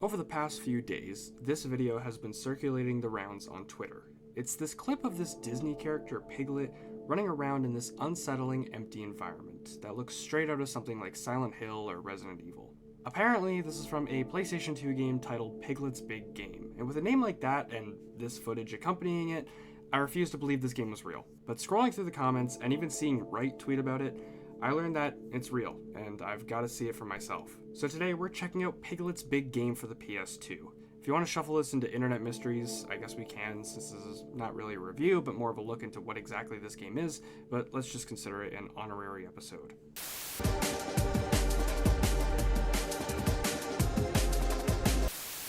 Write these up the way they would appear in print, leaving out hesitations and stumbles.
Over the past few days, this video has been circulating the rounds on Twitter. It's this clip of this Disney character Piglet running around in this unsettling, empty environment that looks straight out of something like Silent Hill or Resident Evil. Apparently, this is from a PlayStation 2 game titled Piglet's Big Game, and with a name like that and this footage accompanying it, I refuse to believe this game was real. But scrolling through the comments and even seeing Right tweet about it, I learned that it's real, and I've got to see it for myself. So today we're checking out Piglet's Big Game for the PS2. If you want to shuffle this into internet mysteries, I guess we can, since this is not really a review, but more of a look into what exactly this game is, but let's just consider it an honorary episode.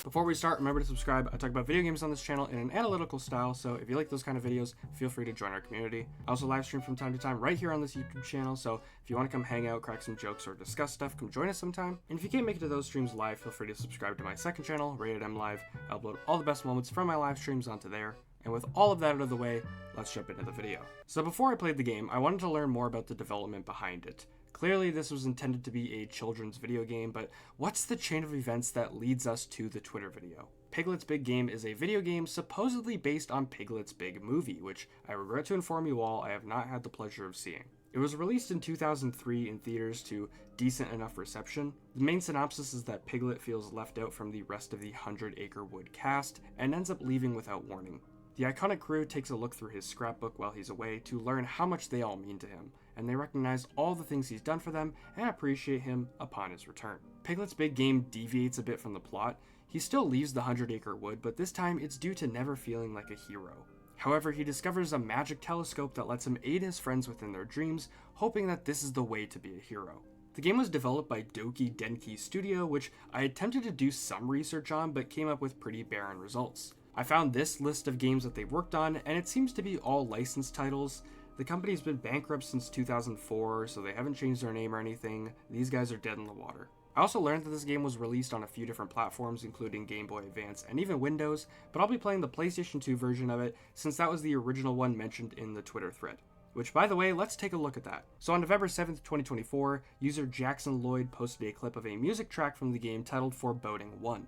Before we start, remember to subscribe. I talk about video games on this channel in an analytical style, so if you like those kind of videos, feel free to join our community. I also live stream from time to time right here on this YouTube channel, so if you want to come hang out, crack some jokes, or discuss stuff, come join us sometime. And if you can't make it to those streams live, feel free to subscribe to my second channel, RatedEm Live. I upload all the best moments from my live streams onto there. And with all of that out of the way, let's jump into the video. So before I played the game, I wanted to learn more about the development behind it. Clearly, this was intended to be a children's video game, but what's the chain of events that leads us to the Twitter video? Piglet's Big Game is a video game supposedly based on Piglet's Big Movie, which I regret to inform you all I have not had the pleasure of seeing. It was released in 2003 in theaters to decent enough reception. The main synopsis is that Piglet feels left out from the rest of the 100 Acre Wood cast and ends up leaving without warning. The iconic crew takes a look through his scrapbook while he's away to learn how much they all mean to him, and they recognize all the things he's done for them and appreciate him upon his return. Piglet's Big Game deviates a bit from the plot. He still leaves the 100 Acre Wood, but this time it's due to never feeling like a hero. However, he discovers a magic telescope that lets him aid his friends within their dreams, hoping that this is the way to be a hero. The game was developed by Doki Denki Studio, which I attempted to do some research on, but came up with pretty barren results. I found this list of games that they've worked on, and it seems to be all licensed titles. The company's been bankrupt since 2004, so they haven't changed their name or anything. These guys are dead in the water. I also learned that this game was released on a few different platforms, including Game Boy Advance and even Windows, but I'll be playing the PlayStation 2 version of it, since that was the original one mentioned in the Twitter thread. Which, by the way, let's take a look at that. So on November 7th, 2024, user Jackson Lloyd posted a clip of a music track from the game titled Foreboding 1.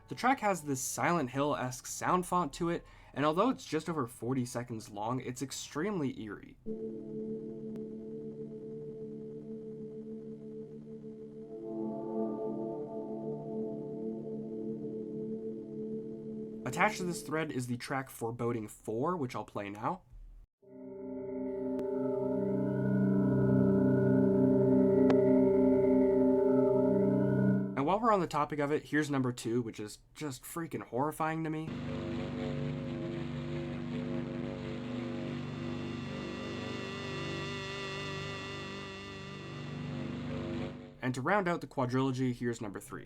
The track has this Silent Hill-esque sound font to it, and although it's just over 40 seconds long, it's extremely eerie. Attached to this thread is the track Foreboding 4, which I'll play now. And while we're on the topic of it, here's number 2, which is just freaking horrifying to me. And to round out the quadrilogy, here's number 3.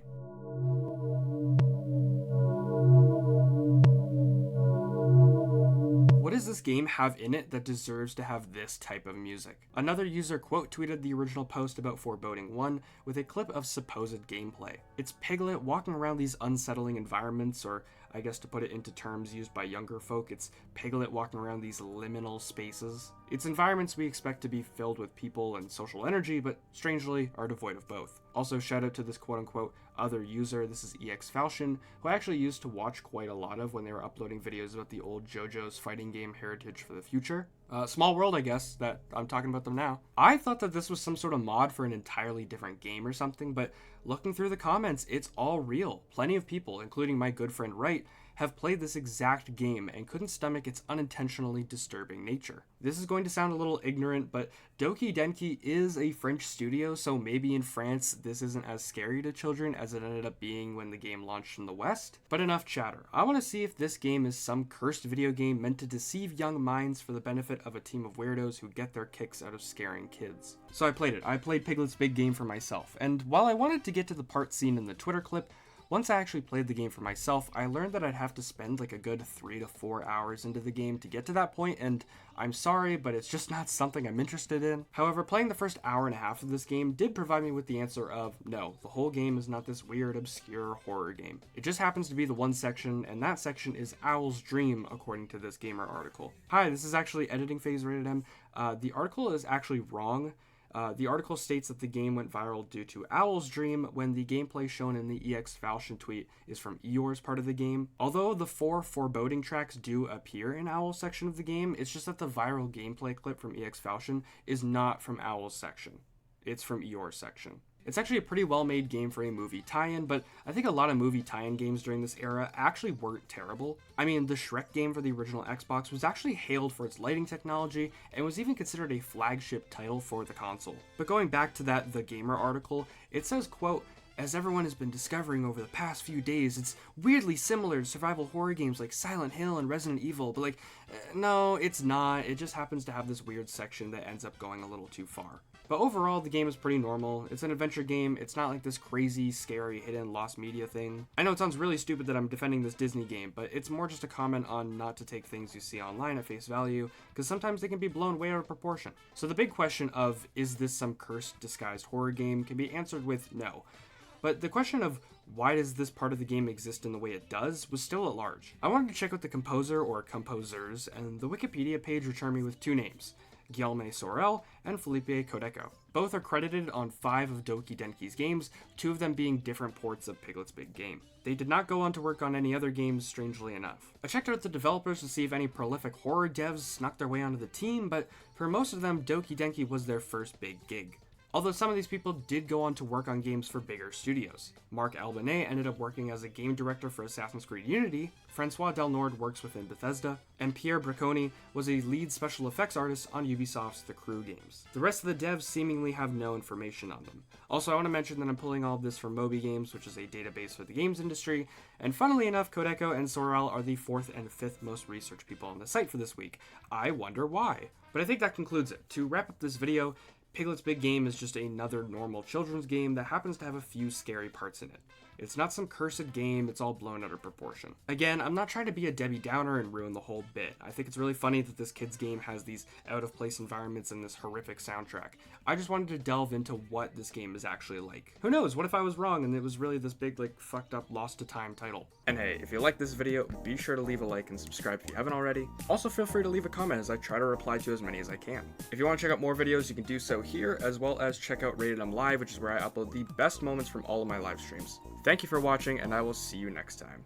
What does this game have in it that deserves to have this type of music? Another user quote tweeted the original post about Foreboding 1 with a clip of supposed gameplay. It's Piglet walking around these unsettling environments, or I guess to put it into terms used by younger folk, it's Piglet walking around these liminal spaces. It's environments we expect to be filled with people and social energy, but strangely are devoid of both. Also, shout out to this quote-unquote other user, this is EX Falchion, who I actually used to watch quite a lot of when they were uploading videos about the old JoJo's fighting game Heritage for the Future. Small world, I guess, that I'm talking about them now. I thought that this was some sort of mod for an entirely different game or something, but looking through the comments, it's all real. Plenty of people, including my good friend Wright, have played this exact game and couldn't stomach its unintentionally disturbing nature. This is going to sound a little ignorant, but Doki Denki is a French studio, so maybe in France this isn't as scary to children as it ended up being when the game launched in the West. But enough chatter. I want to see if this game is some cursed video game meant to deceive young minds for the benefit of a team of weirdos who get their kicks out of scaring kids. So I played it. I played Piglet's Big Game for myself, and while I wanted to get to the part seen in the Twitter clip, once I actually played the game for myself, I learned that I'd have to spend like a good 3 to 4 hours into the game to get to that point, and I'm sorry, but it's just not something I'm interested in. However, playing the first hour and a half of this game did provide me with the answer of, no, the whole game is not this weird, obscure horror game. It just happens to be the one section, and that section is Owl's Dream, according to this Gamer article. Hi, this is actually Editing Phase RatedEm. The article is actually wrong. The article states that the game went viral due to Owl's Dream, when the gameplay shown in the EX Falchion tweet is from Eeyore's part of the game. Although the 4 Foreboding tracks do appear in Owl's section of the game, it's just that the viral gameplay clip from EX Falchion is not from Owl's section. It's from Eeyore's section. It's actually a pretty well-made game for a movie tie-in, but I think a lot of movie tie-in games during this era actually weren't terrible. I mean, the Shrek game for the original Xbox was actually hailed for its lighting technology, and was even considered a flagship title for the console. But going back to that The Gamer article, it says, quote, "As everyone has been discovering over the past few days, it's weirdly similar to survival horror games like Silent Hill and Resident Evil, but no, it's not. It just happens to have this weird section that ends up going a little too far." But overall, the game is pretty normal. It's an adventure game. It's not like this crazy, scary, hidden, lost media thing. I know it sounds really stupid that I'm defending this Disney game, but it's more just a comment on not to take things you see online at face value, because sometimes they can be blown way out of proportion. So the big question of, is this some cursed, disguised horror game, can be answered with no. But the question of why does this part of the game exist in the way it does was still at large. I wanted to check out the composer or composers, and the Wikipedia page returned me with 2 names, Guillaume Sorel and Felipe Codeco. Both are credited on 5 of Doki Denki's games, 2 of them being different ports of Piglet's big game. They did not go on to work on any other games, strangely enough. I checked out the developers to see if any prolific horror devs snuck their way onto the team, but for most of them, Doki Denki was their first big gig. Although some of these people did go on to work on games for bigger studios. Marc Albanese ended up working as a game director for Assassin's Creed Unity, Francois Delnord works within Bethesda, and Pierre Bricconi was a lead special effects artist on Ubisoft's The Crew games. The rest of the devs seemingly have no information on them. Also, I want to mention that I'm pulling all of this from Moby Games, which is a database for the games industry, and funnily enough, Codeco and Sorel are the 4th and 5th most researched people on the site for this week. I wonder why. But I think that concludes it. To wrap up this video, Piglet's Big Game is just another normal children's game that happens to have a few scary parts in it. It's not some cursed game, it's all blown out of proportion. Again, I'm not trying to be a Debbie Downer and ruin the whole bit. I think it's really funny that this kid's game has these out-of-place environments and this horrific soundtrack. I just wanted to delve into what this game is actually like. Who knows, what if I was wrong and it was really this big, fucked up, lost to time title? And hey, if you like this video, be sure to leave a like and subscribe if you haven't already. Also, feel free to leave a comment as I try to reply to as many as I can. If you want to check out more videos, you can do so here, as well as check out RatedEm Live, which is where I upload the best moments from all of my live streams. Thank you for watching, and I will see you next time.